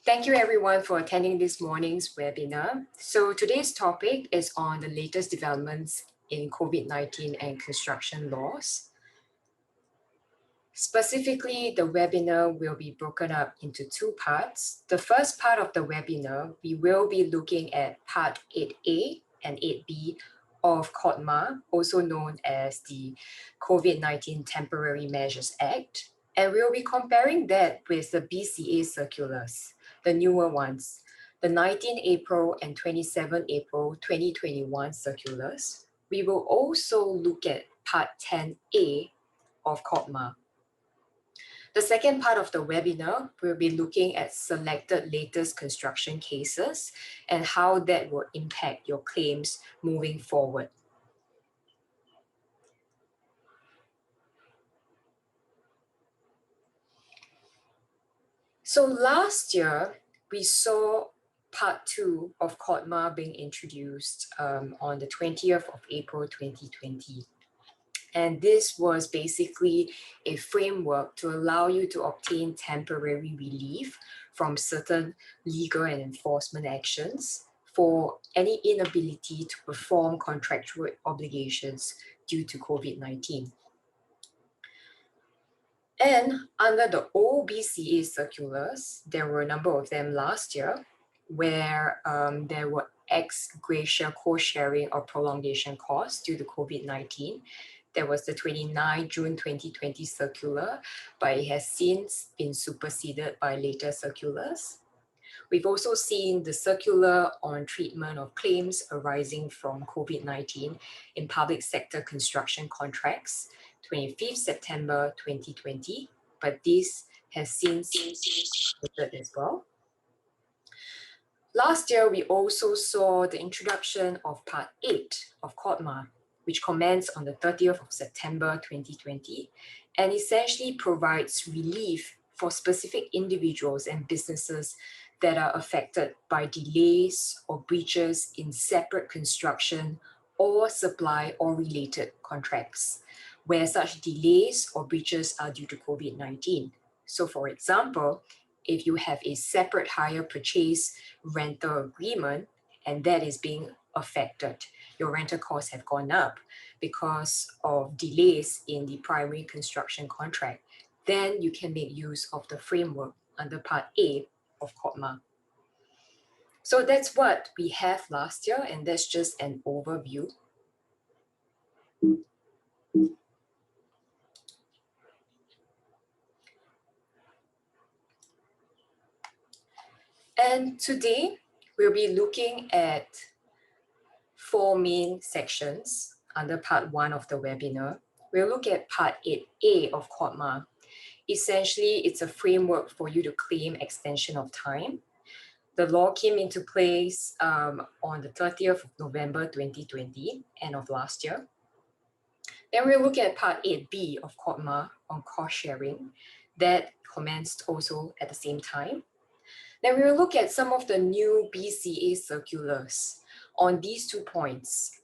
Thank you everyone for attending this morning's webinar. So today's topic is on the latest developments in COVID-19 and construction laws. Specifically, the webinar will be broken up into two parts. The first part of the webinar, we will be looking at Part 8A and 8B of CODMA, also known as the COVID-19 Temporary Measures Act. And we'll be comparing that with the BCA circulars, the newer ones, the 19 April and 27 April 2021 circulars. We will also look at Part 10A of CODMA. The second part of the webinar, we'll be looking at selected latest construction cases and how that will impact your claims moving forward. So last year, we saw Part 2 of CODMA being introduced on the 20th of April 2020. And this was basically a framework to allow you to obtain temporary relief from certain legal and enforcement actions for any inability to perform contractual obligations due to COVID-19. And under the old BCA circulars, there were a number of them last year, where there were ex gratia co-sharing or prolongation costs due to COVID-19. There was the 29 June 2020 circular, but it has since been superseded by later circulars. We've also seen the circular on treatment of claims arising from COVID-19 in public sector construction contracts, 25th September 2020, but this has since been as well. Last year, we also saw the introduction of Part 8 of CODMA, which commenced on the 30th of September 2020, and essentially provides relief for specific individuals and businesses that are affected by delays or breaches in separate construction or supply or related contracts, where such delays or breaches are due to COVID-19. So for example, if you have a separate hire purchase rental agreement and that is being affected, your rental costs have gone up because of delays in the primary construction contract, then you can make use of the framework under Part A of CODMA. So that's what we have last year, and that's just an overview. And today, we'll be looking at 4 main sections under Part 1 of the webinar. We'll look at Part 8A of CODMA. Essentially, it's a framework for you to claim extension of time. The law came into place on the 30th of November 2020, end of last year. Then we'll look at Part 8B of CODMA on cost sharing. That commenced also at the same time. Then we'll look at some of the new BCA circulars on these 2 points.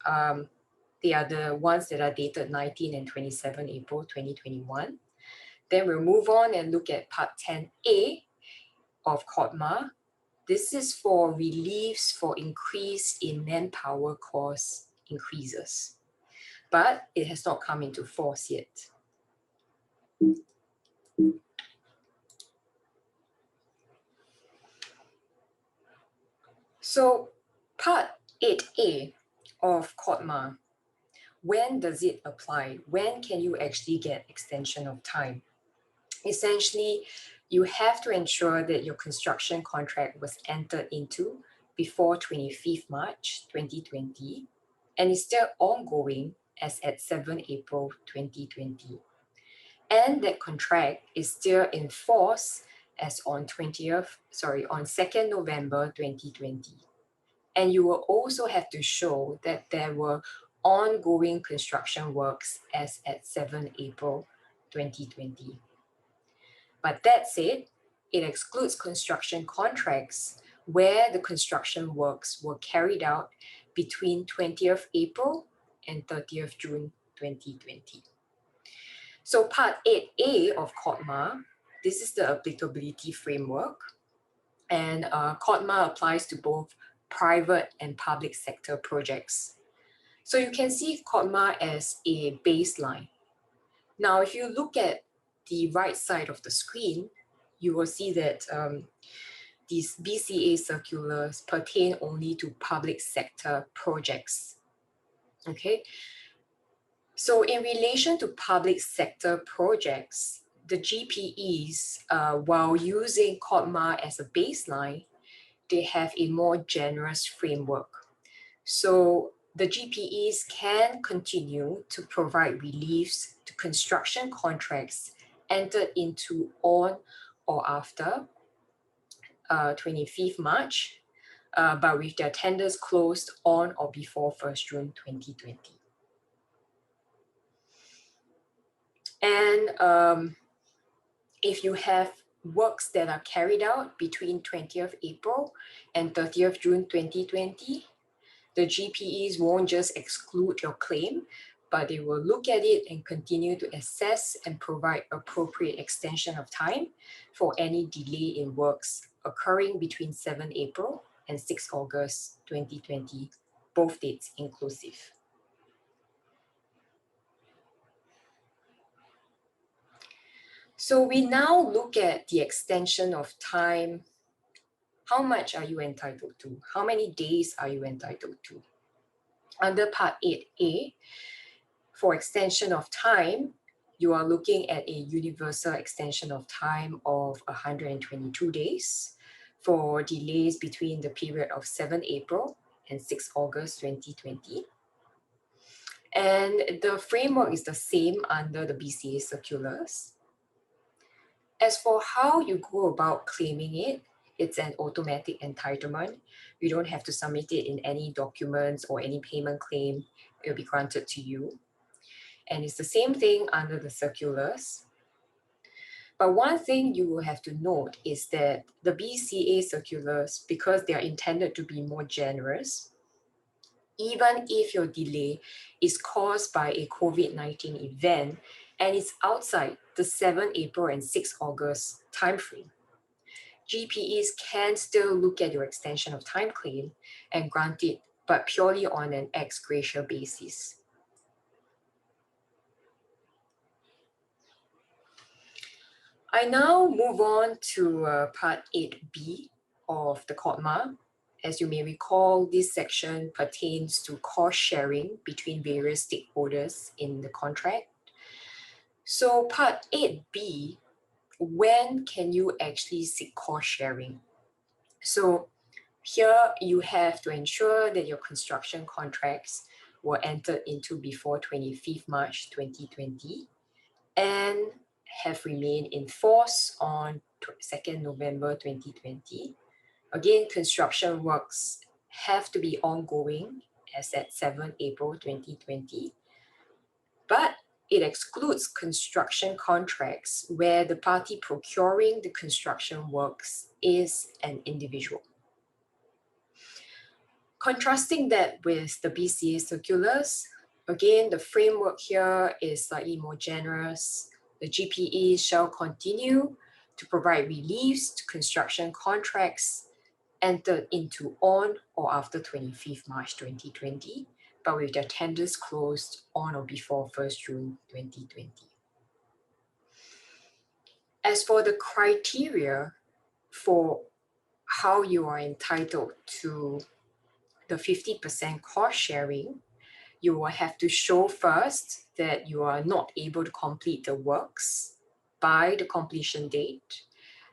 They are the ones that are dated 19 and 27 April 2021. Then we'll move on and look at Part 10A of CODMA. This is for reliefs for increase in manpower cost increases, but it has not come into force yet. So Part 8A of CODMA, when does it apply? When can you actually get extension of time? Essentially, you have to ensure that your construction contract was entered into before 25th March 2020 and is still ongoing as at 7 April 2020. And that contract is still in force as on 2nd November 2020. And you will also have to show that there were ongoing construction works as at 7 April 2020. But that said, it excludes construction contracts where the construction works were carried out between 20th April and 30th June 2020. So Part 8A of CODMA, this is the applicability framework. And COTMA applies to both private and public sector projects. So you can see COTMA as a baseline. Now, if you look at the right side of the screen, you will see that these BCA circulars pertain only to public sector projects. Okay, so in relation to public sector projects, the GPEs, while using COTMA as a baseline, they have a more generous framework. So the GPEs can continue to provide reliefs to construction contracts entered into on or after 25th March, but with their tenders closed on or before 1st June 2020. And if you have works that are carried out between 20th April and 30th June 2020, the GPEs won't just exclude your claim, but they will look at it and continue to assess and provide appropriate extension of time for any delay in works occurring between 7 April and 6 August 2020, both dates inclusive. So we now look at the extension of time. How much are you entitled to? How many days are you entitled to? Under Part 8A, for extension of time, you are looking at a universal extension of time of 122 days for delays between the period of 7 April and 6 August 2020. And the framework is the same under the BCA circulars. As for how you go about claiming it, it's an automatic entitlement. You don't have to submit it in any documents or any payment claim. It will be granted to you. And it's the same thing under the circulars. But one thing you will have to note is that the BCA circulars, because they are intended to be more generous, even if your delay is caused by a COVID-19 event and it's outside the 7 April and 6 August timeframe, GPEs can still look at your extension of time claim and grant it, but purely on an ex gratia basis. I now move on to Part 8B of the COTMA. As you may recall, this section pertains to cost sharing between various stakeholders in the contract. So Part 8B, when can you actually seek cost sharing? So here you have to ensure that your construction contracts were entered into before 25th March 2020 and have remained in force on 2nd November 2020. Again, construction works have to be ongoing as at 7 April 2020, but it excludes construction contracts where the party procuring the construction works is an individual. Contrasting that with the BCA circulars, again, the framework here is slightly more generous. The GPEs shall continue to provide reliefs to construction contracts entered into on or after 25th March 2020, but with their tenders closed on or before 1st June 2020. As for the criteria for how you are entitled to the 50% cost sharing, you will have to show first that you are not able to complete the works by the completion date.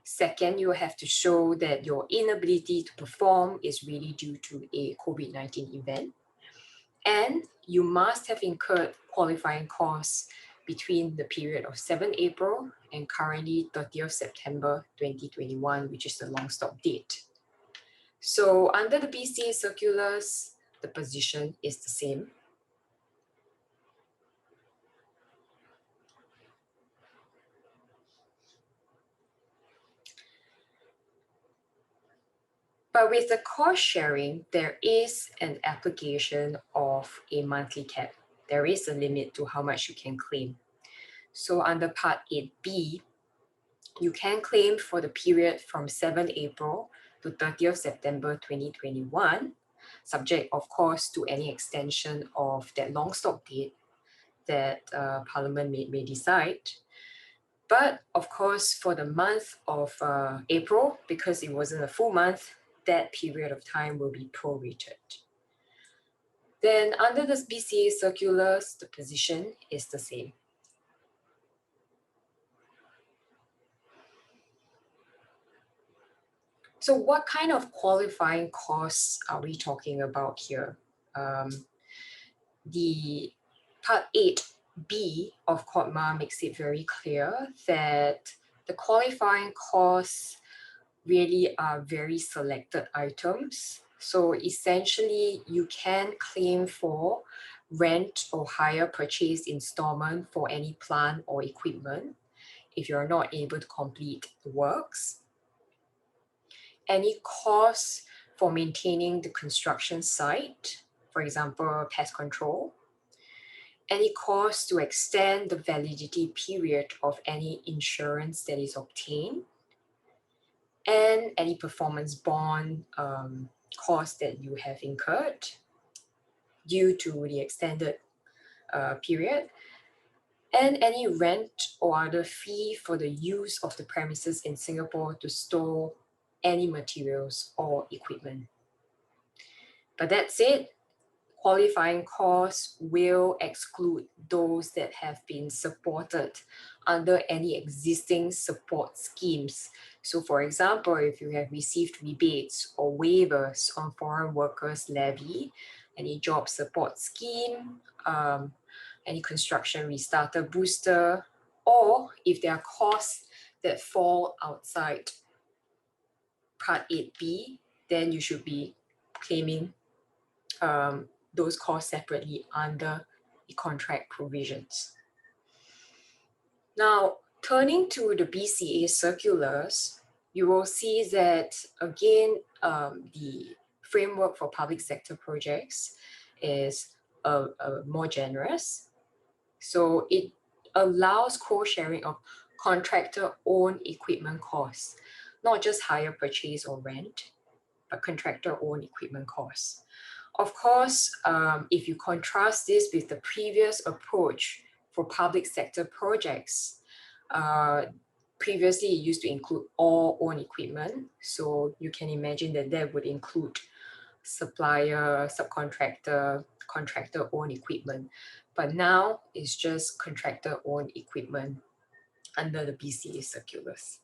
Second, you have to show that your inability to perform is really due to a COVID-19 event. And you must have incurred qualifying costs between the period of 7 April and currently 30th September 2021, which is the long stop date. So under the BCA circulars, the position is the same. But with the cost sharing, there is an application of a monthly cap. There is a limit to how much you can claim. So under Part 8B, you can claim for the period from 7 April to 30th September 2021, subject of course to any extension of that long stop date that Parliament may decide. But of course, for the month of April, because it wasn't a full month, that period of time will be prorated. Then under the BCA circulars, the position is the same. So what kind of qualifying costs are we talking about here? The Part 8B of QuadMA makes it very clear that the qualifying costs really are very selected items. So essentially, you can claim for rent or hire purchase installment for any plant or equipment if you're not able to complete the works. Any costs for maintaining the construction site, for example, pest control. Any cost to extend the validity period of any insurance that is obtained, and any performance bond cost that you have incurred due to the extended period, and any rent or other fee for the use of the premises in Singapore to store any materials or equipment. But that said, qualifying costs will exclude those that have been supported under any existing support schemes. So for example, if you have received rebates or waivers on foreign workers levy, any job support scheme, any construction restarter booster, or if there are costs that fall outside Part 8B, then you should be claiming those costs separately under the contract provisions. Now, turning to the BCA circulars, you will see that again, the framework for public sector projects is more generous. So it allows co-sharing of contractor-owned equipment costs, not just hire purchase or rent, but contractor-owned equipment costs. Of course, if you contrast this with the previous approach for public sector projects, previously it used to include all own equipment. So you can imagine that that would include supplier, subcontractor, contractor-owned equipment. But now it's just contractor-owned equipment under the BCA circulars.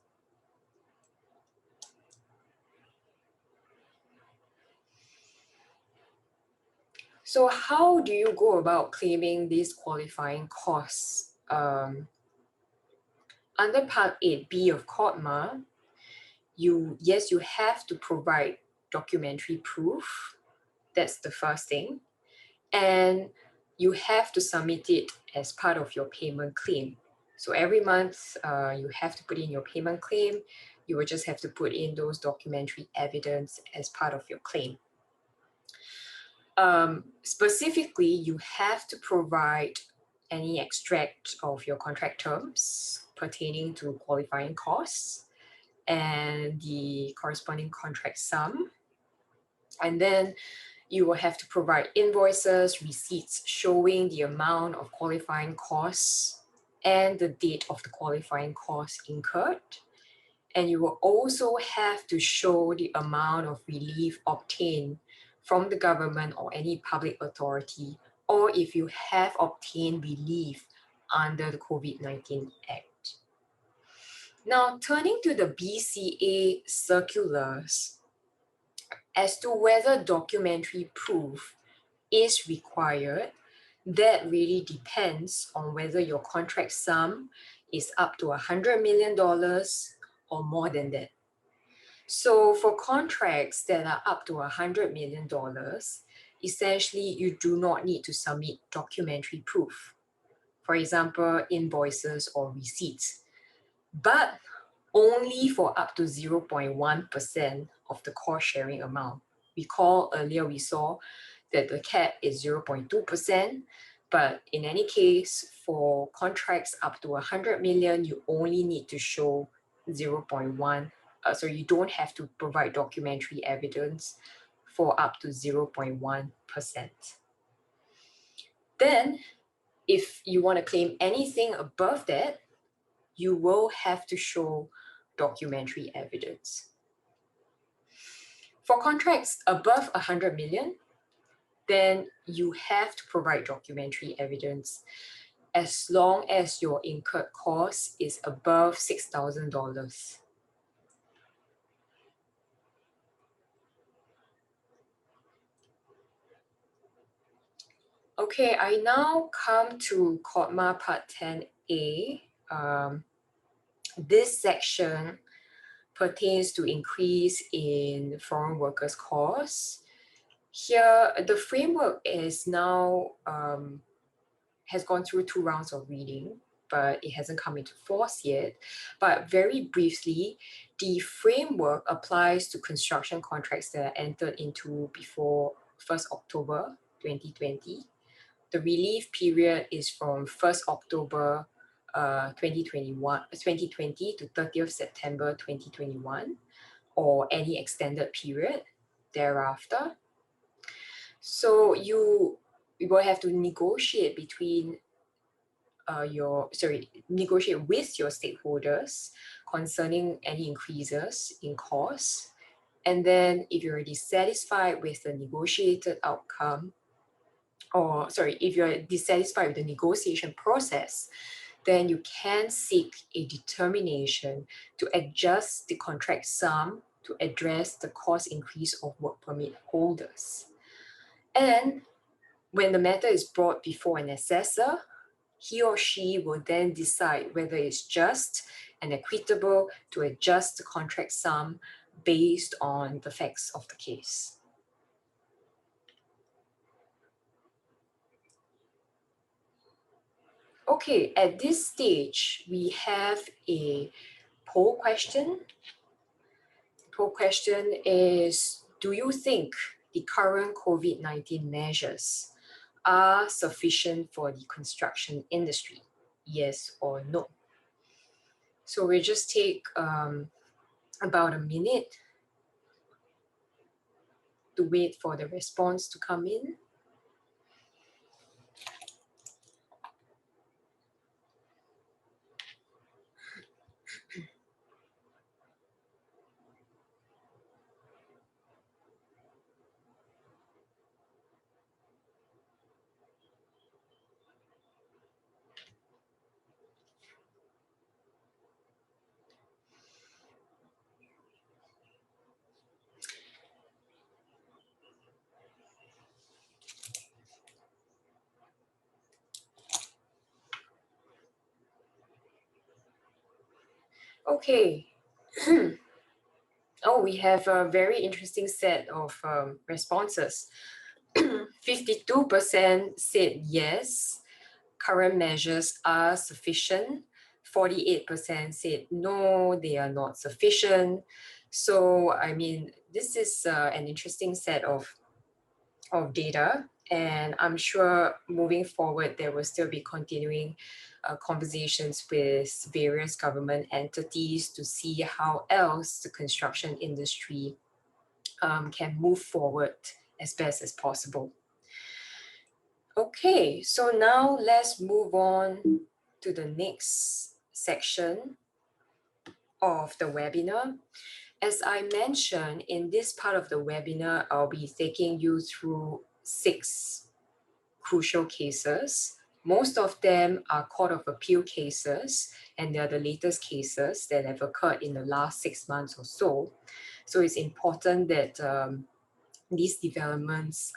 So how do you go about claiming these qualifying costs? Under Part 8B of QuadMA, you have to provide documentary proof. That's the first thing. And you have to submit it as part of your payment claim. So every month, you have to put in your payment claim. You will just have to put in those documentary evidence as part of your claim. Specifically, you have to provide any extract of your contract terms pertaining to qualifying costs and the corresponding contract sum. And then you will have to provide invoices, receipts showing the amount of qualifying costs and the date of the qualifying costs incurred. And you will also have to show the amount of relief obtained from the government or any public authority, or if you have obtained relief under the COVID-19 Act. Now, turning to the BCA circulars, as to whether documentary proof is required, that really depends on whether your contract sum is up to $100 million or more than that. So for contracts that are up to $100 million, essentially you do not need to submit documentary proof. For example, invoices or receipts, but only for up to 0.1% of the cost sharing amount. Recall earlier we saw that the cap is 0.2%, but in any case, for contracts up to 100 million, you only need to show 0.1% so you don't have to provide documentary evidence for up to 0.1%. Then, if you want to claim anything above that, you will have to show documentary evidence. For contracts above 100 million, then you have to provide documentary evidence as long as your incurred cost is above $6,000. Okay, I now come to CODMA Part 10A. This section pertains to increase in foreign workers' costs. Here, the framework is now has gone through 2 rounds of reading, but it hasn't come into force yet. But very briefly, the framework applies to construction contracts that are entered into before 1st October 2020. The relief period is from 1st October 2020 to 30th September 2021, or any extended period thereafter. So you will have to negotiate between negotiate with your stakeholders concerning any increases in costs. And then if you're dissatisfied with the negotiated outcome, if you're dissatisfied with the negotiation process, then you can seek a determination to adjust the contract sum to address the cost increase of work permit holders. And when the matter is brought before an assessor, he or she will then decide whether it's just and equitable to adjust the contract sum based on the facts of the case. Okay, at this stage, we have a poll question. The poll question is, do you think the current COVID-19 measures are sufficient for the construction industry? Yes or no? So we'll just take about a minute to wait for the response to come in. Okay. Oh, we have a very interesting set of responses. 52% said yes, current measures are sufficient. 48% said no, they are not sufficient. So, I mean, this is an interesting set of data, and I'm sure moving forward, there will still be continuing conversations with various government entities to see how else the construction industry can move forward as best as possible. Okay, so now let's move on to the next section of the webinar. As I mentioned, in this part of the webinar, I'll be taking you through 6 crucial cases. Most of them are Court of Appeal cases, and they're the latest cases that have occurred in the last 6 months or so. So it's important that these developments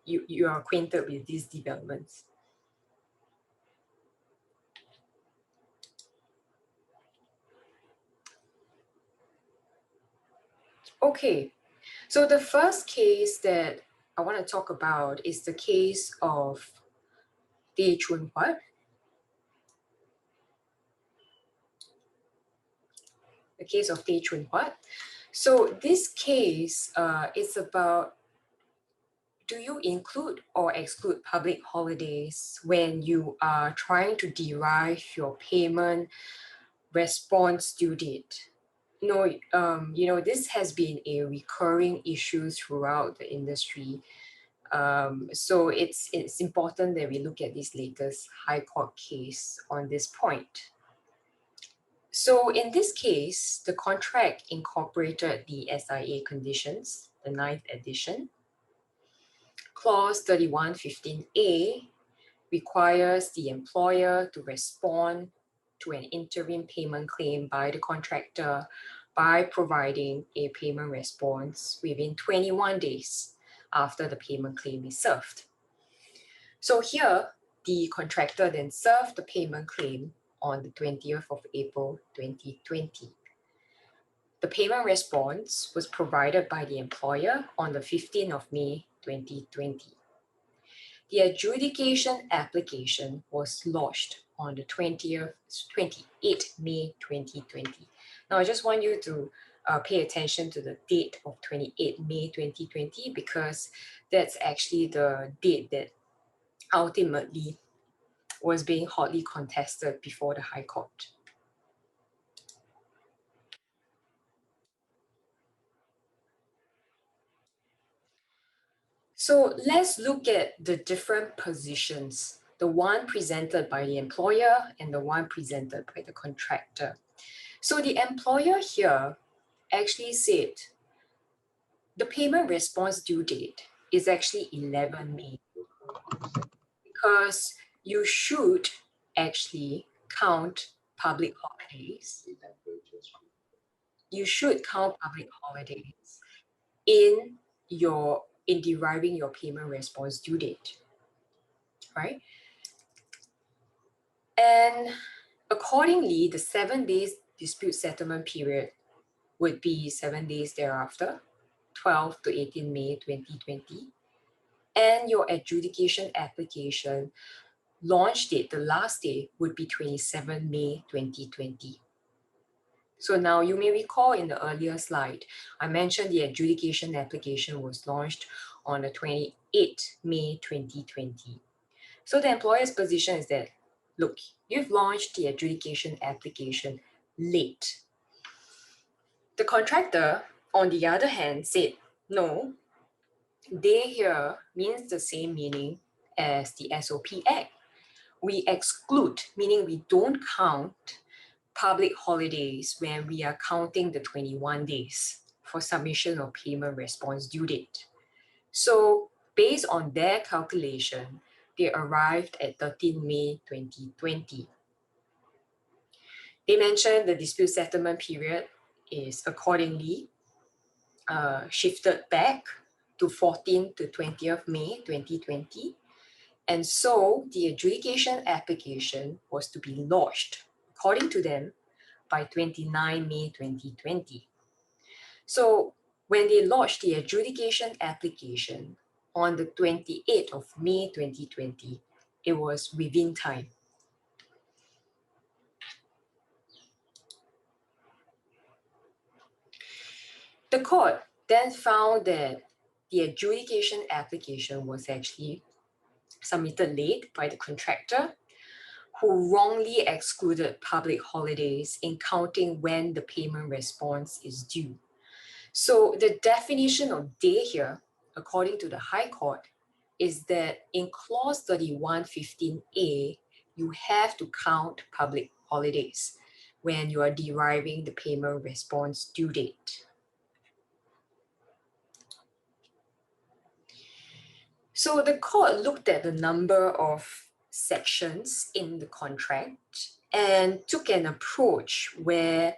you are acquainted with these developments. Okay, so the first case that I want to talk about is the case of Teng What. The case of Teng What. So this case is about, do you include or exclude public holidays when you are trying to derive your payment response due date. This has been a recurring issue throughout the industry. So it's important that we look at this latest High Court case on this point. So in this case, the contract incorporated the SIA conditions, the 9th edition. Clause 3115A requires the employer to respond to an interim payment claim by the contractor by providing a payment response within 21 days after the payment claim is served. So here, the contractor then served the payment claim on the 20th of April 2020. The payment response was provided by the employer on the 15th of May 2020. The adjudication application was lodged on the 28th May 2020. Now, I just want you to pay attention to the date of 28 May 2020 because that's actually the date that ultimately was being hotly contested before the High Court. So let's look at the different positions, the one presented by the employer and the one presented by the contractor. So the employer here actually said the payment response due date is actually 11 May because you should actually count public holidays. You should count public holidays in deriving your payment response due date, right? And accordingly, the 7 days dispute settlement period would be 7 days thereafter, 12 to 18 May 2020. And your adjudication application launch date, the last day, would be 27 May 2020. So now you may recall in the earlier slide, I mentioned the adjudication application was launched on the 28th May 2020. So the employer's position is that, look, you've launched the adjudication application late. The contractor, on the other hand, said, no, day here means the same meaning as the SOP Act. We exclude, meaning we don't count public holidays when we are counting the 21 days for submission of payment response due date. So based on their calculation, they arrived at 13 May 2020. They mentioned the dispute settlement period is accordingly shifted back to 14th to 20th May 2020. And so the adjudication application was to be lodged, according to them, by 29 May 2020. So when they lodged the adjudication application on the 28th of May 2020, it was within time. The court then found that the adjudication application was actually submitted late by the contractor, who wrongly excluded public holidays in counting when the payment response is due. So the definition of day here, according to the High Court, is that in clause 3115A, you have to count public holidays when you are deriving the payment response due date. So the court looked at the number of sections in the contract and took an approach where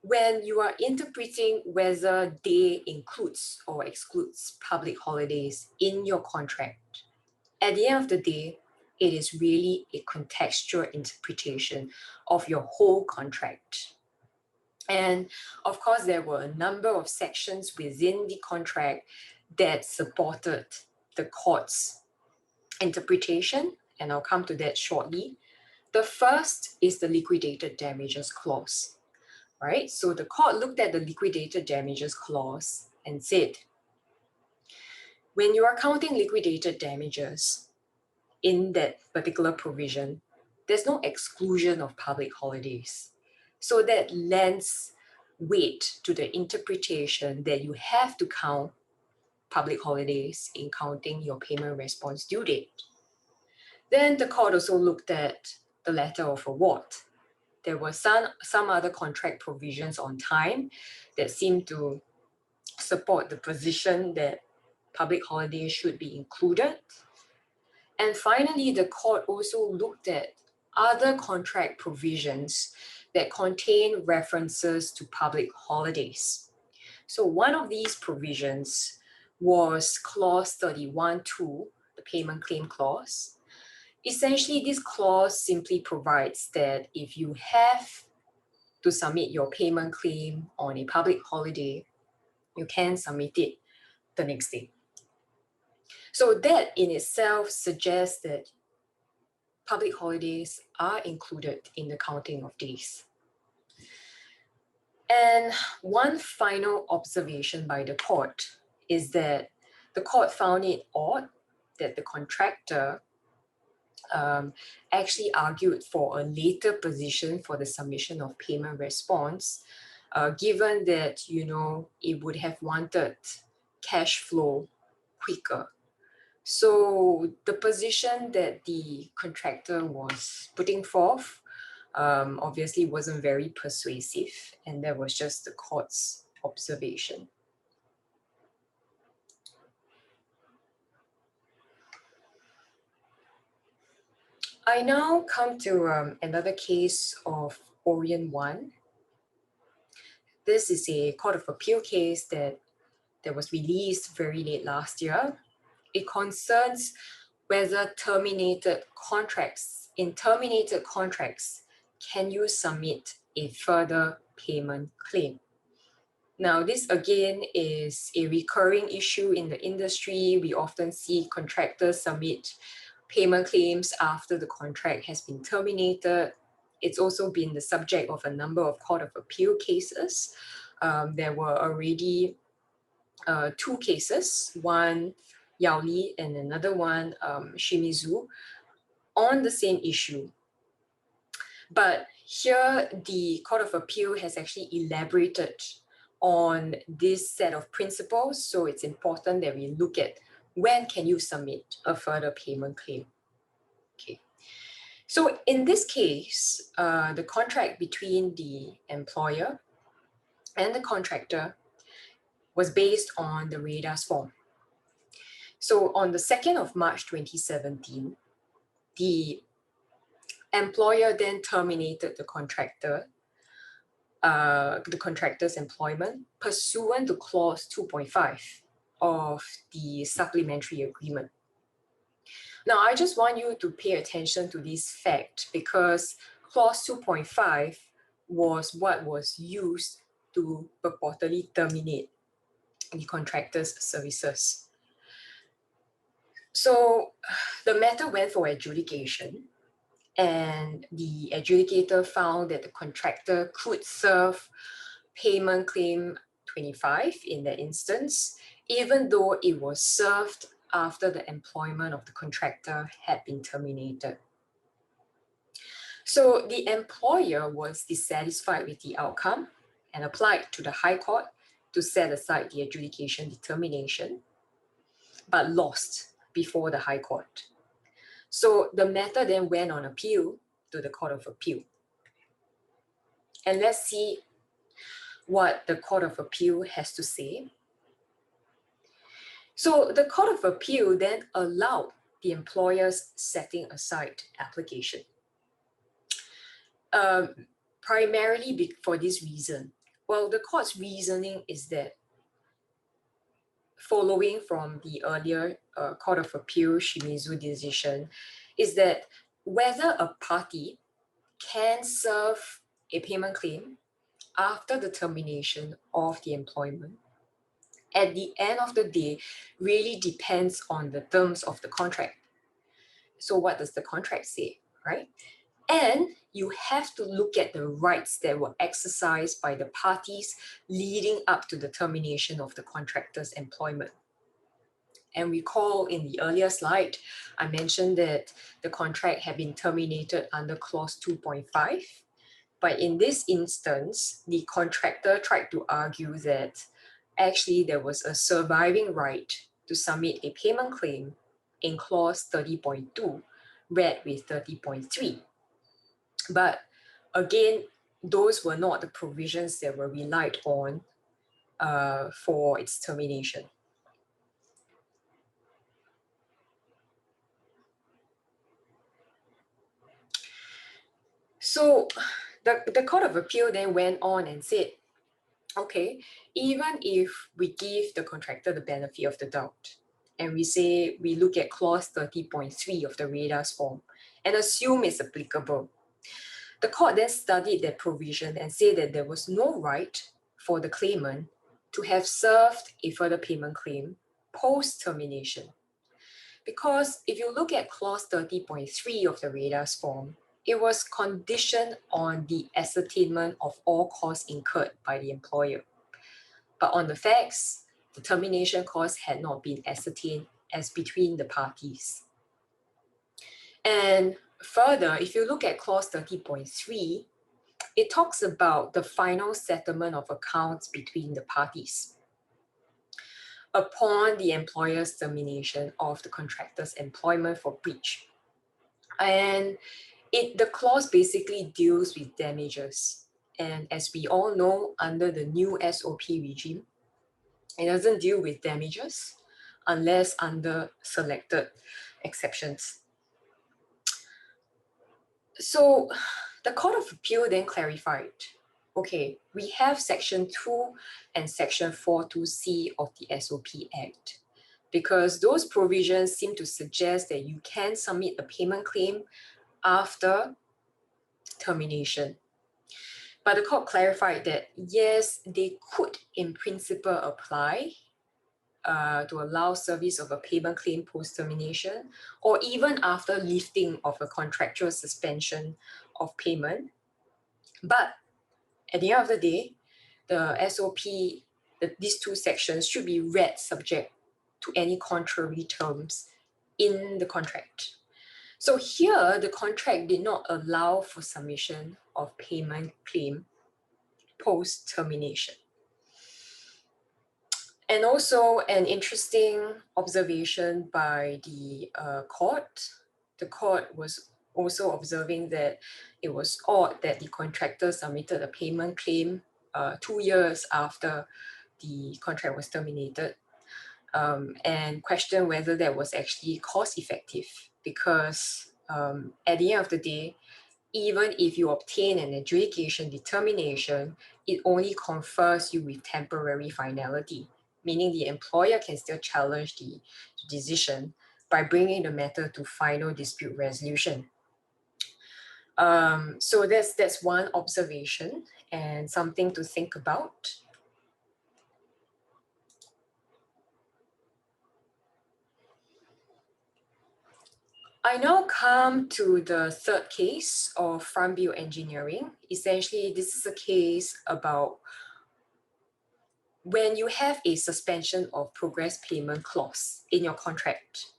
when you are interpreting whether day includes or excludes public holidays in your contract, at the end of the day, it is really a contextual interpretation of your whole contract. And of course, there were a number of sections within the contract that supported the court's interpretation, and I'll come to that shortly. The first is the liquidated damages clause, right? So the court looked at the liquidated damages clause and said, when you are counting liquidated damages in that particular provision, there's no exclusion of public holidays. So that lends weight to the interpretation that you have to count public holidays in counting your payment response due date. Then the court also looked at the letter of award. There were some other contract provisions on time that seemed to support the position that public holidays should be included. And finally, the court also looked at other contract provisions that contain references to public holidays. So one of these provisions was clause 31.2, the payment claim clause. Essentially, this clause simply provides that if you have to submit your payment claim on a public holiday, you can submit it the next day. So that in itself suggests that public holidays are included in the counting of days. And one final observation by the court is that the court found it odd that the contractor actually argued for a later position for the submission of payment response, given that, it would have wanted cash flow quicker. So the position that the contractor was putting forth obviously wasn't very persuasive, and that was just the court's observation. I now come to another case of Orient 1. This is a Court of Appeal case that was released very late last year. It concerns whether in terminated contracts, can you submit a further payment claim? Now, this again is a recurring issue in the industry. We often see contractors submit payment claims after the contract has been terminated. It's also been the subject of a number of Court of Appeal cases. There were already 2 cases, one Yaoli and another one Shimizu, on the same issue. But here the Court of Appeal has actually elaborated on this set of principles, so it's important that we look at when can you submit a further payment claim. Okay. So in this case, the contract between the employer and the contractor was based on the RADARS form. So on the 2nd of March 2017, the employer then terminated the contractor's employment pursuant to clause 2.5 of the supplementary agreement. Now, I just want you to pay attention to this fact because clause 2.5 was what was used to purportedly terminate the contractor's services. So the matter went for adjudication, and the adjudicator found that the contractor could serve payment claim 25 in that instance, even though it was served after the employment of the contractor had been terminated. So the employer was dissatisfied with the outcome and applied to the High Court to set aside the adjudication determination, but lost before the High Court. So the matter then went on appeal to the Court of Appeal. And let's see what the Court of Appeal has to say. So the Court of Appeal then allowed the employer's setting aside application. Primarily for this reason. Well, the court's reasoning is that following from the earlier Court of Appeal Shimizu decision is that whether a party can serve a payment claim after the termination of the employment at the end of the day really depends on the terms of the contract. So what does the contract say, right? And you have to look at the rights that were exercised by the parties leading up to the termination of the contractor's employment. And recall in the earlier slide, I mentioned that the contract had been terminated under clause 2.5. But in this instance, the contractor tried to argue that actually there was a surviving right to submit a payment claim in clause 30.2, read with 30.3. But again, those were not the provisions that were relied on for its termination. So the Court of Appeal then went on and said, okay, even if we give the contractor the benefit of the doubt, and we say we look at clause 30.3 of the RADAR's form and assume it's applicable, the court then studied that provision and said that there was no right for the claimant to have served a further payment claim post-termination. Because if you look at clause 30.3 of the RADAR's form, it was conditioned on the ascertainment of all costs incurred by the employer. But on the facts, the termination cost had not been ascertained as between the parties. And further, if you look at clause 30.3, it talks about the final settlement of accounts between the parties upon the employer's termination of the contractor's employment for breach. And the clause basically deals with damages. And as we all know, under the new SOP regime, it doesn't deal with damages unless under selected exceptions. So the Court of Appeal then clarified, okay, we have Section 2 and Section 42C of the SOP Act, because those provisions seem to suggest that you can submit a payment claim after termination. But the court clarified that yes, they could in principle apply to allow service of a payment claim post-termination, or even after lifting of a contractual suspension of payment. But at the end of the day, the SOP, these two sections should be read subject to any contrary terms in the contract. So here, the contract did not allow for submission of payment claim post-termination. And also an interesting observation by the court. The court was also observing that it was odd that the contractor submitted a payment claim 2 years after the contract was terminated, and questioned whether that was actually cost effective, because at the end of the day, even if you obtain an adjudication determination, it only confers you with temporary finality, meaning the employer can still challenge the decision by bringing the matter to final dispute resolution. So that's one observation and something to think about. I now come to the third case of Frontbuild Engineering. Essentially, this is a case about when you have a suspension of progress payment clause in your contract.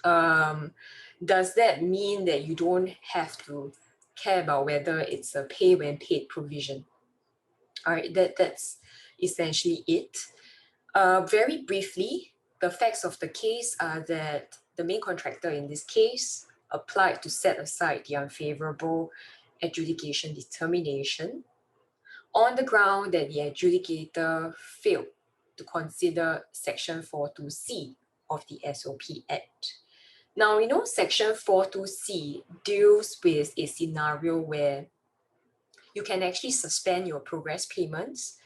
Does that mean that you don't have to care about whether it's a pay when paid provision? All right, that's essentially it. Very briefly, the facts of the case are that the main contractor in this case applied to set aside the unfavorable adjudication determination on the ground that the adjudicator failed to consider Section 42C of the SOP Act. Now, we know Section 42C deals with a scenario where you can actually suspend your progress payments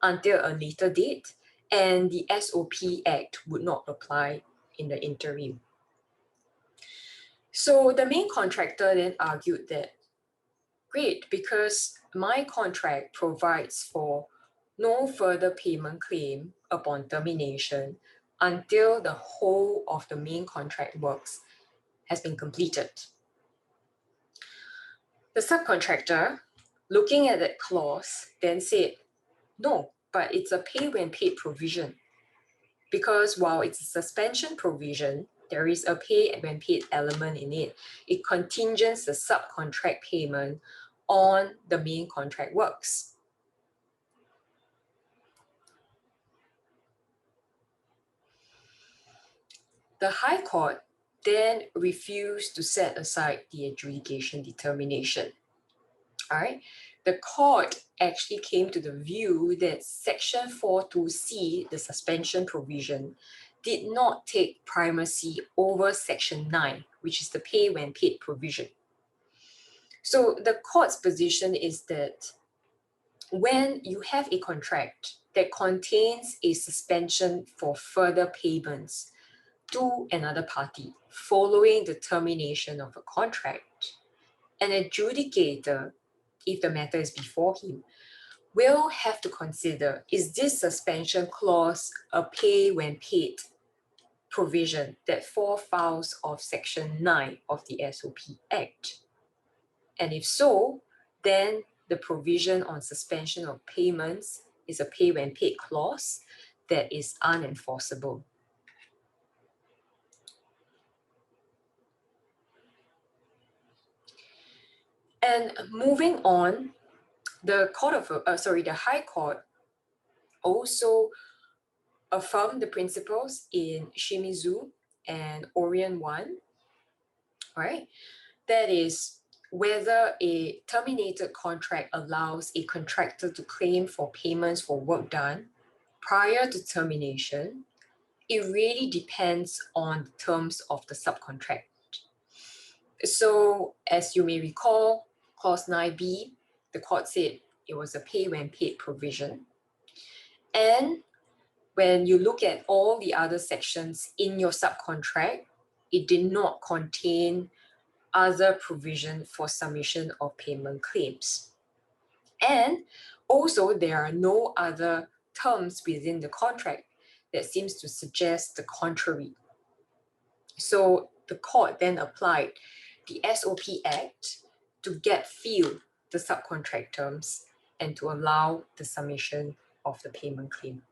until a later date, and the SOP Act would not apply in the interim. So the main contractor then argued that, great, because my contract provides for no further payment claim upon termination until the whole of the main contract works has been completed. The subcontractor, looking at that clause, then said, no, but it's a pay when paid provision. because while it's a suspension provision, there is a pay when paid element in it. It contingents the subcontract payment on the main contract works. The High Court then refused to set aside the adjudication determination. All right. The court actually came to the view that Section 42C, the suspension provision, did not take primacy over Section 9, which is the pay when paid provision. So the court's position is that when you have a contract that contains a suspension for further payments to another party following the termination of a contract, an adjudicator, if the matter is before him, will have to consider, is this suspension clause a pay when paid provision that falls foul of Section 9 of the SOP Act? And if so, then the provision on suspension of payments is a pay when paid clause that is unenforceable. And moving on, the High Court also affirmed the principles in Shimizu and Orion 1, right? That is, whether a terminated contract allows a contractor to claim for payments for work done prior to termination, it really depends on the terms of the subcontract. So, as you may recall, Clause 9b, the court said it was a pay when paid provision. And when you look at all the other sections in your subcontract, it did not contain other provision for submission of payment claims. And also, there are no other terms within the contract that seems to suggest the contrary. So the court then applied the SOP Act to get fill the subcontract terms and to allow the submission of the payment claim.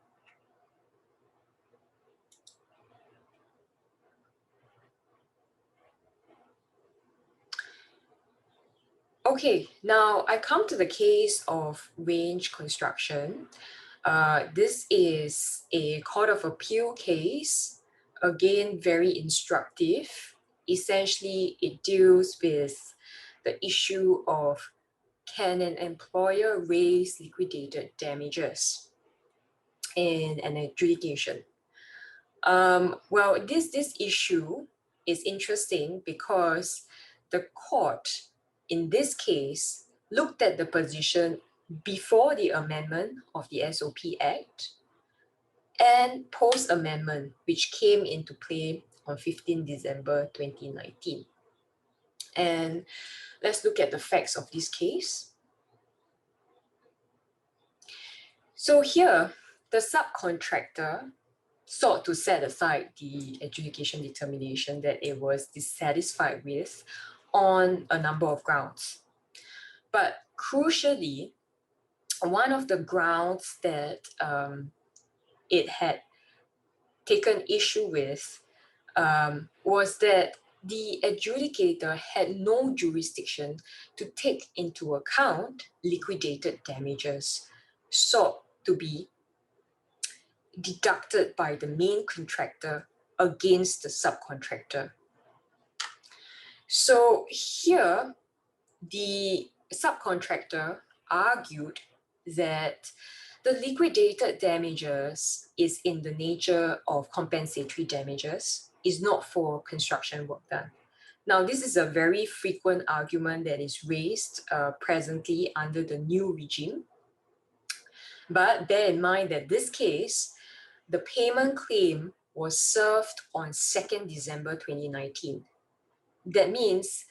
Okay, now I come to the case of Range Construction. This is a Court of Appeal case, again, very instructive. Essentially, it deals with the issue of, can an employer raise liquidated damages in an adjudication? Well, this issue is interesting because the court, in this case, looked at the position before the amendment of the SOP Act and post-amendment, which came into play on 15 December 2019. And let's look at the facts of this case. So here, the subcontractor sought to set aside the adjudication determination that it was dissatisfied with on a number of grounds. But crucially, one of the grounds that it had taken issue with was that the adjudicator had no jurisdiction to take into account liquidated damages sought to be deducted by the main contractor against the subcontractor. So here, the subcontractor argued that the liquidated damages is in the nature of compensatory damages, is not for construction work done. Now, this is a very frequent argument that is raised presently under the new regime. But bear in mind that this case, the payment claim was served on 2nd December 2019. That means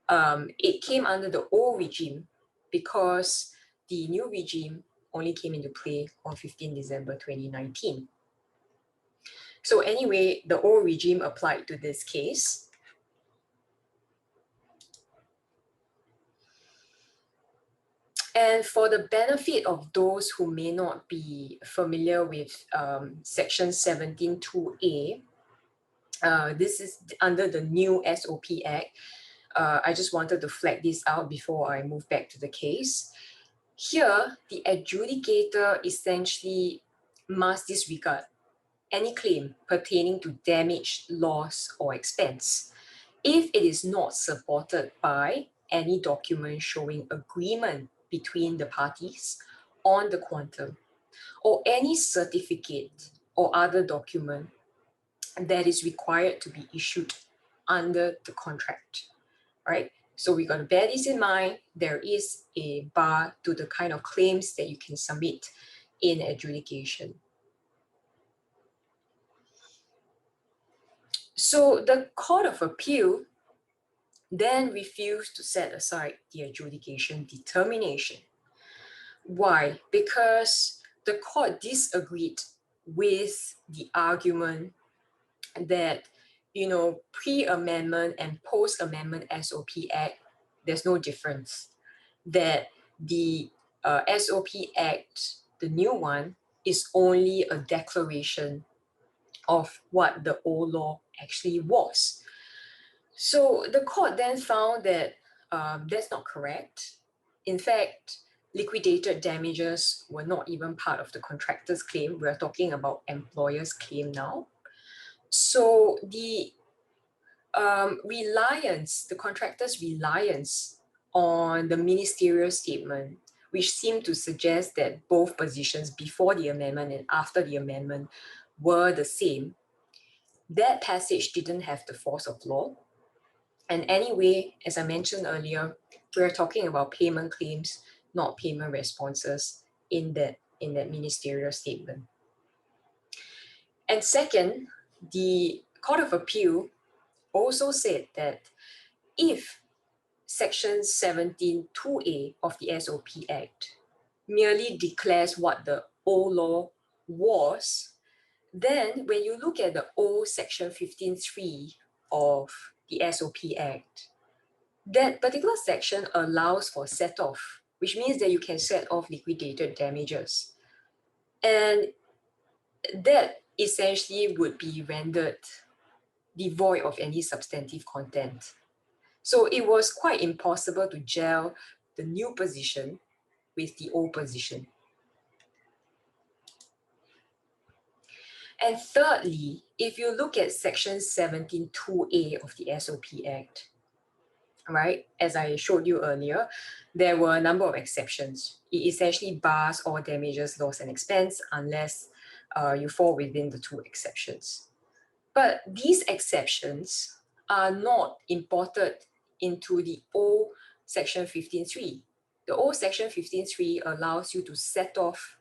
it came under the old regime because the new regime only came into play on 15 December 2019. So anyway, the old regime applied to this case. And for the benefit of those who may not be familiar with Section 17(2)(a), this is under the new SOP Act. I just wanted to flag this out before I move back to the case. Here, the adjudicator essentially must disregard any claim pertaining to damage, loss, or expense if it is not supported by any document showing agreement between the parties on the quantum, or any certificate or other document that is required to be issued under the contract, right? So we got to bear this in mind. There is a bar to the kind of claims that you can submit in adjudication. So the Court of Appeal then refused to set aside the adjudication determination. Why? Because the court disagreed with the argument that, you know, pre-amendment and post-amendment SOP Act, there's no difference. That the SOP Act, the new one, is only a declaration of what the old law actually was. So the court then found that that's not correct. In fact, liquidated damages were not even part of the contractor's claim. We're talking about employer's claim now. So the the contractor's reliance on the ministerial statement, which seemed to suggest that both positions before the amendment and after the amendment were the same, that passage didn't have the force of law. And anyway, as I mentioned earlier, we're talking about payment claims, not payment responses in that ministerial statement. And second, the Court of Appeal also said that if Section 17(2)(a) of the SOP Act merely declares what the old law was, then when you look at the old Section 15(3) of the SOP Act, that particular section allows for set-off, which means that you can set off liquidated damages. And that essentially would be rendered devoid of any substantive content. So it was quite impossible to gel the new position with the old position. And thirdly, if you look at Section 17(2)(a) of the SOP Act, right, as I showed you earlier, there were a number of exceptions. It essentially bars all damages, loss, and expense unless you fall within the two exceptions. But these exceptions are not imported into the old Section 15(3). The old Section 15(3) allows you to set off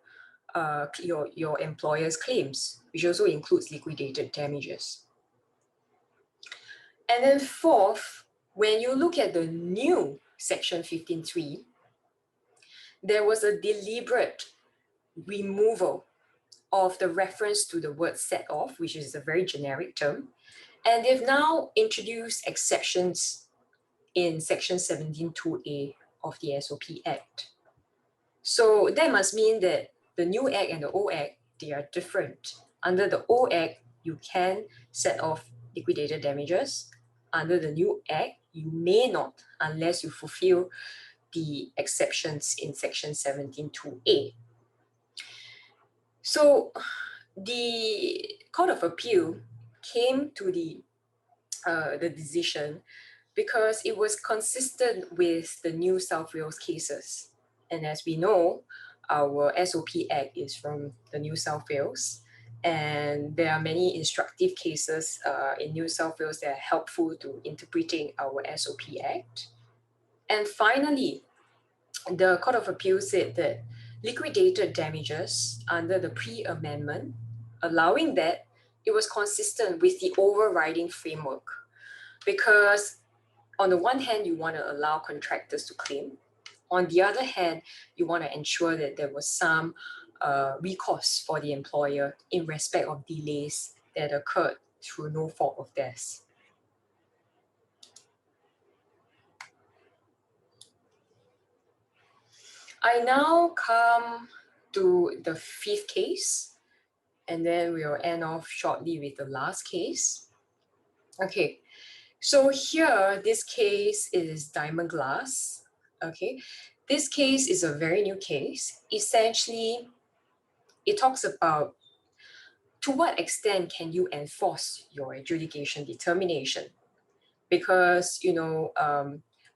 your employer's claims, which also includes liquidated damages. And then fourth, when you look at the new Section 15(3), there was a deliberate removal of the reference to the word set off, which is a very generic term. And they've now introduced exceptions in Section 17(2)(a) of the SOP Act. So that must mean that the new Act and the old Act, they are different. Under the old Act, you can set off liquidated damages. Under the new Act, you may not unless you fulfill the exceptions in Section 17(2)(a). So the Court of Appeal came to the decision because it was consistent with the New South Wales cases. And as we know, our SOP Act is from the New South Wales, and there are many instructive cases in New South Wales that are helpful to interpreting our SOP Act. And finally, the Court of Appeal said that liquidated damages under the pre-amendment, allowing that, it was consistent with the overriding framework. Because on the one hand, you want to allow contractors to claim. On the other hand, you want to ensure that there was some recourse for the employer in respect of delays that occurred through no fault of theirs. I now come to the fifth case, and then we'll end off shortly with the last case. Okay, so here, this case is Diamond Glass. Okay, this case is a very new case. Essentially, it talks about to what extent can you enforce your adjudication determination? Because,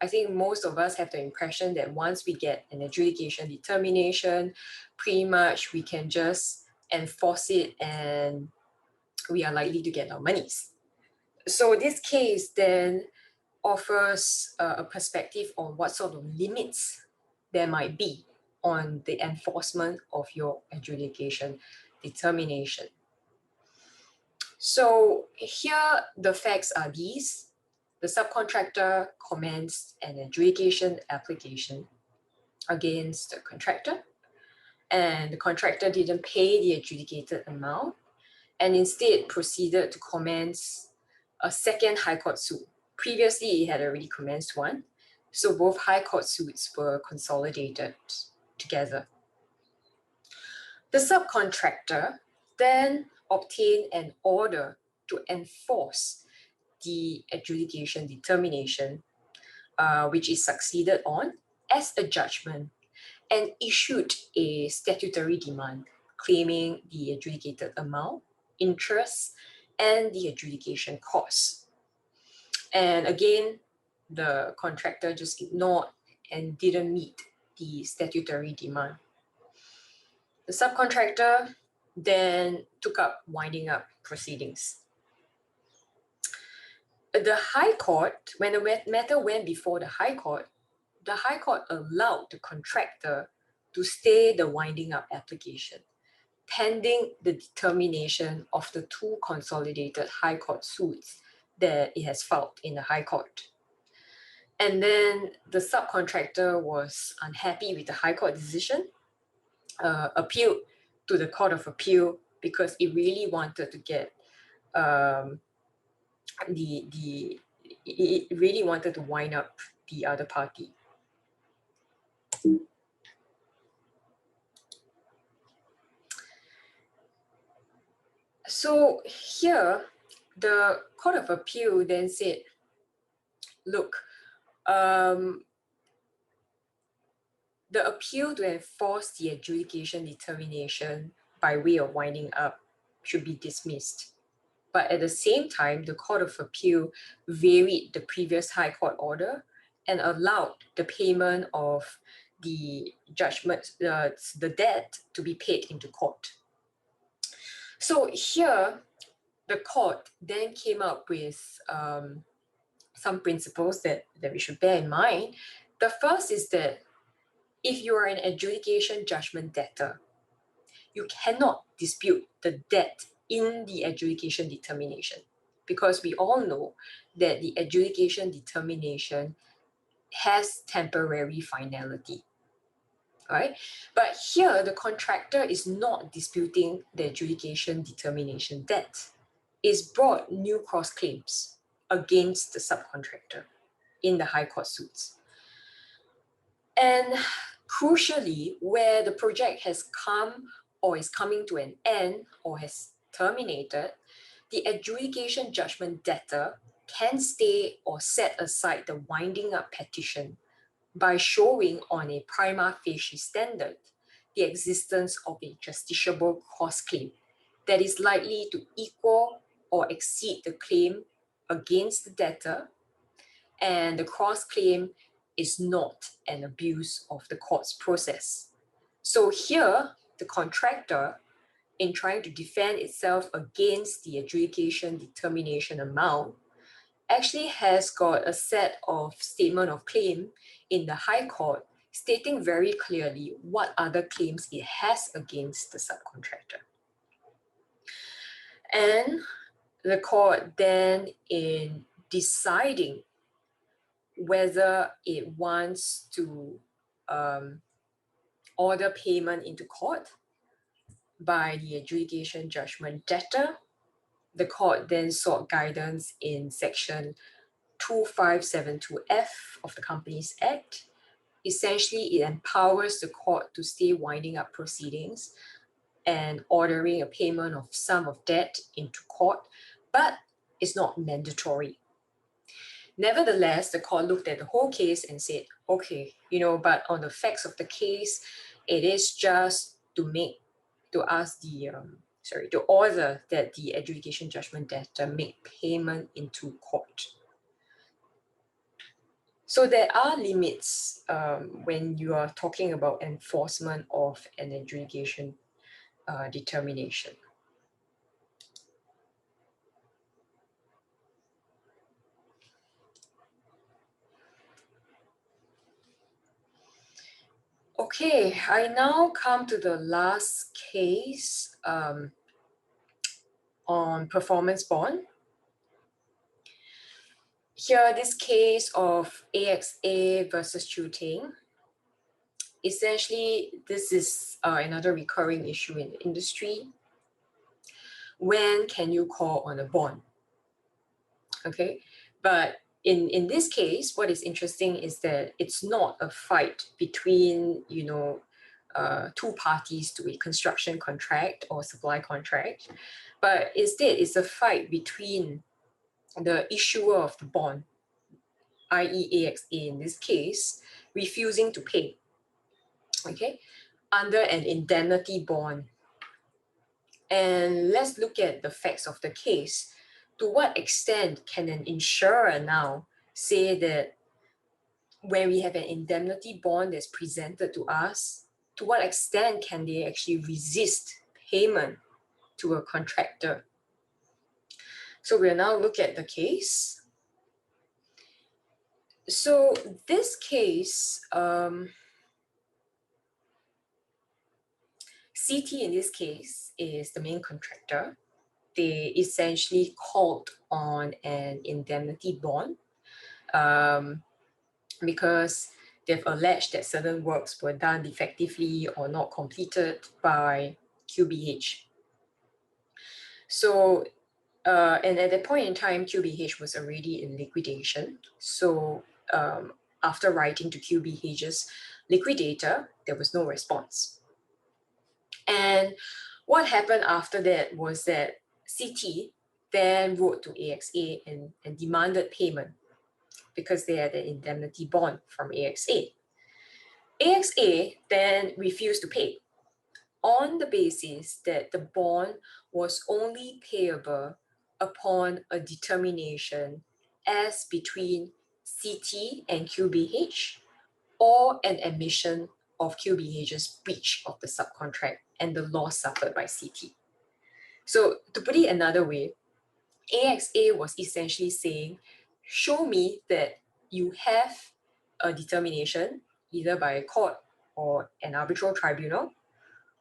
I think most of us have the impression that once we get an adjudication determination, pretty much we can just enforce it and we are likely to get our monies. So this case then offers a perspective on what sort of limits there might be on the enforcement of your adjudication determination. So here the facts are these. The subcontractor commenced an adjudication application against the contractor, and the contractor didn't pay the adjudicated amount and instead proceeded to commence a second high court suit. Previously, he had already commenced one, so both high court suits were consolidated together. The subcontractor then obtained an order to enforce the adjudication determination, which is succeeded on as a judgment, and issued a statutory demand claiming the adjudicated amount, interest, and the adjudication costs. And again, the contractor just ignored and didn't meet the statutory demand. The subcontractor then took up winding up proceedings. The High Court, when the matter went before the High Court allowed the contractor to stay the winding up application, pending the determination of the two consolidated High Court suits that it has filed in the High Court. And then the subcontractor was unhappy with the High Court decision, appealed to the Court of Appeal because it really wanted to get it really wanted to wind up the other party. So here, the Court of Appeal then said, look, the appeal to enforce the adjudication determination by way of winding up should be dismissed. But at the same time, the Court of Appeal varied the previous High Court order and allowed the payment of the judgment, the debt to be paid into court. So here, the court then came up with some principles that we should bear in mind. The first is that if you are an adjudication judgment debtor, you cannot dispute the debt in the adjudication determination, because we all know that the adjudication determination has temporary finality, right? But here, the contractor is not disputing the adjudication determination debt. It's brought new cross claims against the subcontractor in the High Court suits. And crucially, where the project has come or is coming to an end or has terminated, the adjudication judgment debtor can stay or set aside the winding up petition by showing on a prima facie standard the existence of a justiciable cross claim that is likely to equal or exceed the claim against the debtor, and the cross claim is not an abuse of the court's process. So here, the contractor, in trying to defend itself against the adjudication determination amount, actually has got a set of statement of claim in the High Court stating very clearly what other claims it has against the subcontractor. And the court then, in deciding whether it wants to order payment into court by the adjudication judgment debtor, the court then sought guidance in section 2572F of the Companies Act, essentially it empowers the court to stay winding up proceedings and ordering a payment of sum of debt into court, but it's not mandatory. Nevertheless, the court looked at the whole case and said, okay, but on the facts of the case, it is just to order that the adjudication judgment debtor make payment into court. So there are limits when you are talking about enforcement of an adjudication determination. Okay, I now come to the last case on performance bond. Here, this case of AXA versus Chiu. Essentially, this is another recurring issue in the industry. When can you call on a bond? Okay, but in this case, what is interesting is that it's not a fight between, two parties to a construction contract or supply contract, but instead it's a fight between the issuer of the bond, i.e. AXA in this case, refusing to pay, okay, under an indemnity bond. And let's look at the facts of the case. To what extent can an insurer now say that when we have an indemnity bond that's presented to us, to what extent can they actually resist payment to a contractor? So we'll now look at the case. So this case, CT in this case is the main contractor. They essentially called on an indemnity bond because they've alleged that certain works were done defectively or not completed by QBH. So, and at that point in time, QBH was already in liquidation. So after writing to QBH's liquidator, there was no response. And what happened after that was that CT then wrote to AXA and demanded payment because they had an indemnity bond from AXA. AXA then refused to pay on the basis that the bond was only payable upon a determination as between CT and QBH or an admission of QBH's breach of the subcontract and the loss suffered by CT. So to put it another way, AXA was essentially saying, show me that you have a determination either by a court or an arbitral tribunal,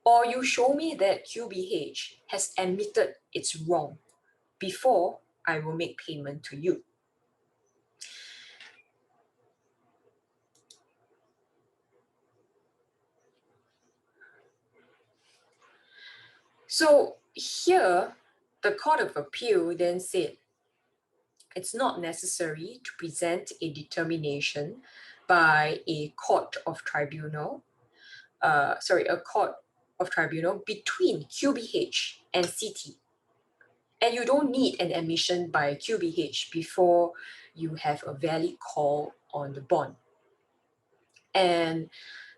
or you show me that QBH has admitted it's wrong before I will make payment to you. So here, the Court of Appeal then said it's not necessary to present a determination by a court of tribunal, between QBH and CT. And you don't need an admission by QBH before you have a valid call on the bond. And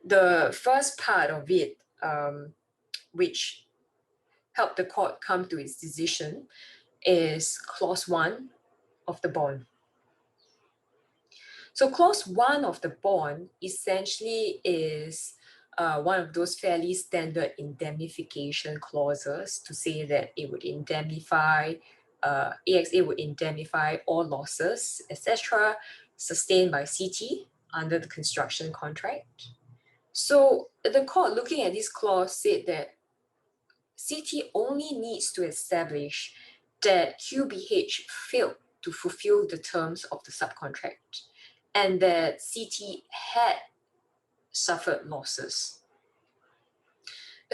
the first part of it, which helped the court come to its decision, is clause 1 of the bond. So clause 1 of the bond essentially is one of those fairly standard indemnification clauses to say that it would indemnify, AXA would indemnify all losses, etc., sustained by CT under the construction contract. So the court, looking at this clause, said that CT only needs to establish that QBH failed to fulfill the terms of the subcontract and that CT had suffered losses.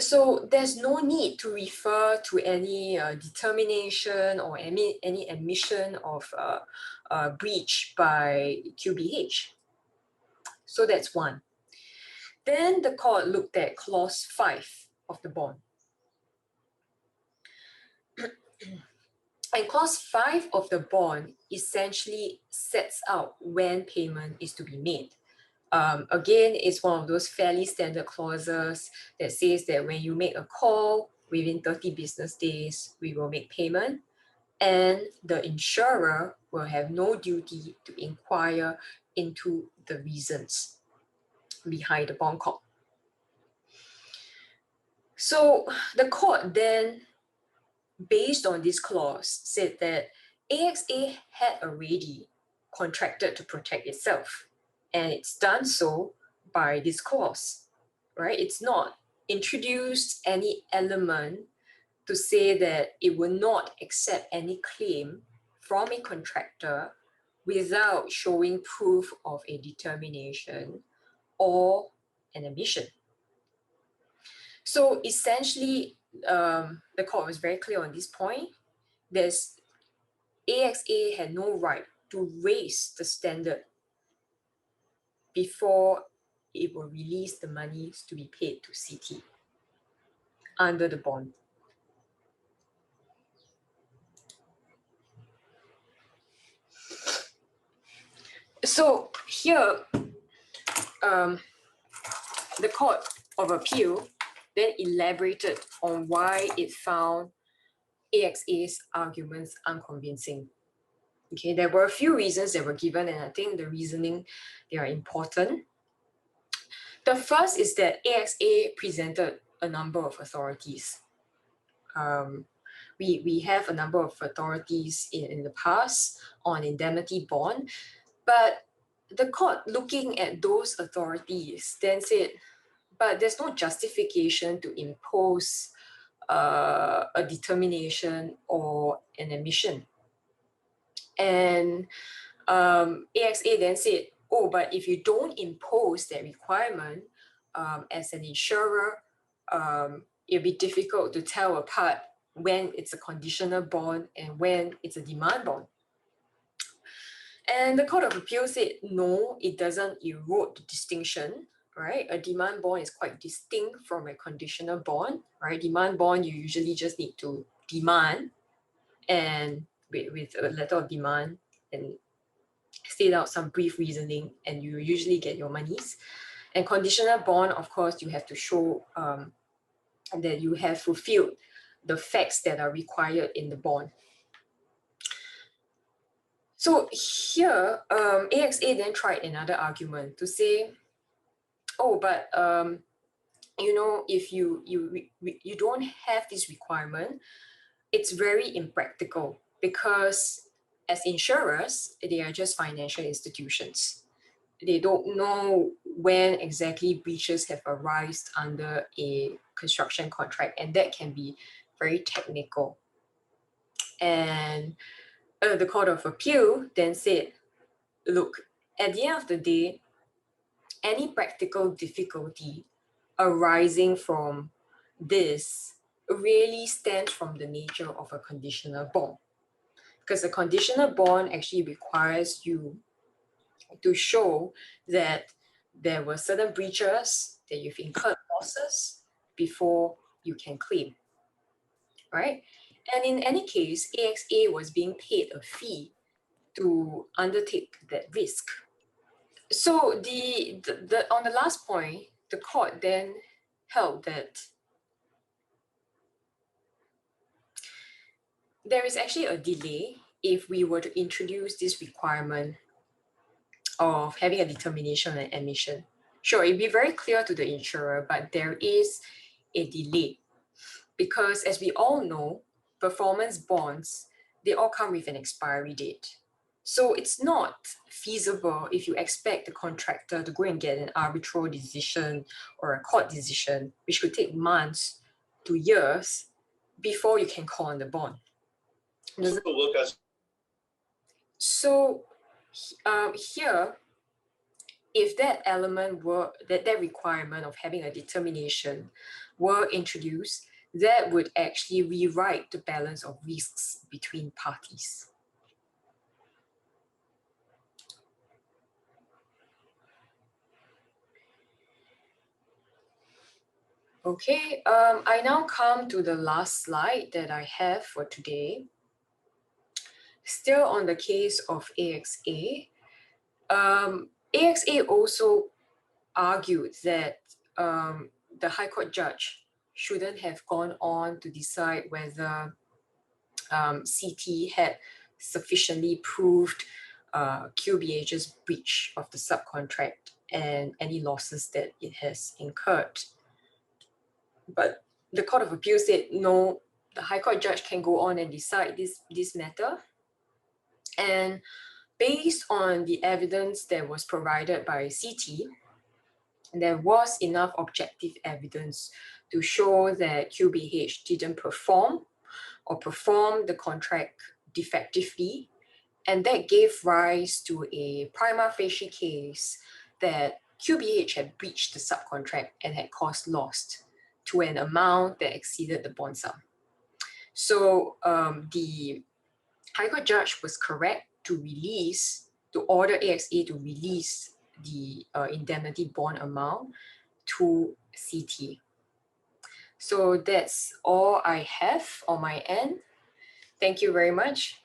So there's no need to refer to any determination or any admission of breach by QBH. So that's one. Then the court looked at clause 5 of the bond. And clause 5 of the bond essentially sets out when payment is to be made. Again, it's one of those fairly standard clauses that says that when you make a call within 30 business days, we will make payment, and the insurer will have no duty to inquire into the reasons behind the bond call. So the court then, based on this clause, said that AXA had already contracted to protect itself, and it's done so by this clause, right? It's not introduced any element to say that it will not accept any claim from a contractor without showing proof of a determination or an admission. So essentially, the court was very clear on this point. AXA had no right to raise the standard before it will release the monies to be paid to CT under the bond. So here, the Court of Appeal then elaborated on why it found AXA's arguments unconvincing. Okay, there were a few reasons that were given, and I think the reasoning, they are important. The first is that AXA presented a number of authorities. We have a number of authorities in the past on indemnity bond, but the court, looking at those authorities, then said, but there's no justification to impose a determination or an admission. And AXA then said, oh, but if you don't impose that requirement as an insurer, it'll be difficult to tell apart when it's a conditional bond and when it's a demand bond. And the Court of Appeal said, no, it doesn't erode the distinction, right? A demand bond is quite distinct from a conditional bond, right? Demand bond, you usually just need to demand and with a letter of demand and state out some brief reasoning, and you usually get your monies. And conditional bond, of course, you have to show that you have fulfilled the facts that are required in the bond. So here, AXA then tried another argument to say, oh, but you know, if you don't have this requirement, it's very impractical because as insurers, they are just financial institutions. They don't know when exactly breaches have arisen under a construction contract, and that can be very technical. And the Court of Appeal then said, look, at the end of the day, any practical difficulty arising from this really stems from the nature of a conditional bond. Because a conditional bond actually requires you to show that there were certain breaches, that you've incurred losses before you can claim, right? And in any case, AXA was being paid a fee to undertake that risk. So on the last point, the court then held that there is actually a delay if we were to introduce this requirement of having a determination and admission. Sure, it'd be very clear to the insurer, but there is a delay because, as we all know, performance bonds, they all come with an expiry date. So it's not feasible if you expect the contractor to go and get an arbitral decision or a court decision, which could take months to years before you can call on the bond. So here, if that element were, that requirement of having a determination were introduced, that would actually rewrite the balance of risks between parties. Okay, I now come to the last slide that I have for today. Still on the case of AXA, AXA also argued that the High Court judge shouldn't have gone on to decide whether CT had sufficiently proved QBH's breach of the subcontract and any losses that it has incurred. But the Court of Appeal said no, the High Court judge can go on and decide this matter. And based on the evidence that was provided by CT, there was enough objective evidence to show that QBH didn't perform the contract defectively, and that gave rise to a prima facie case that QBH had breached the subcontract and had caused loss to an amount that exceeded the bond sum. So the High Court judge was correct to order AXA to release the indemnity bond amount to CT. So that's all I have on my end. Thank you very much.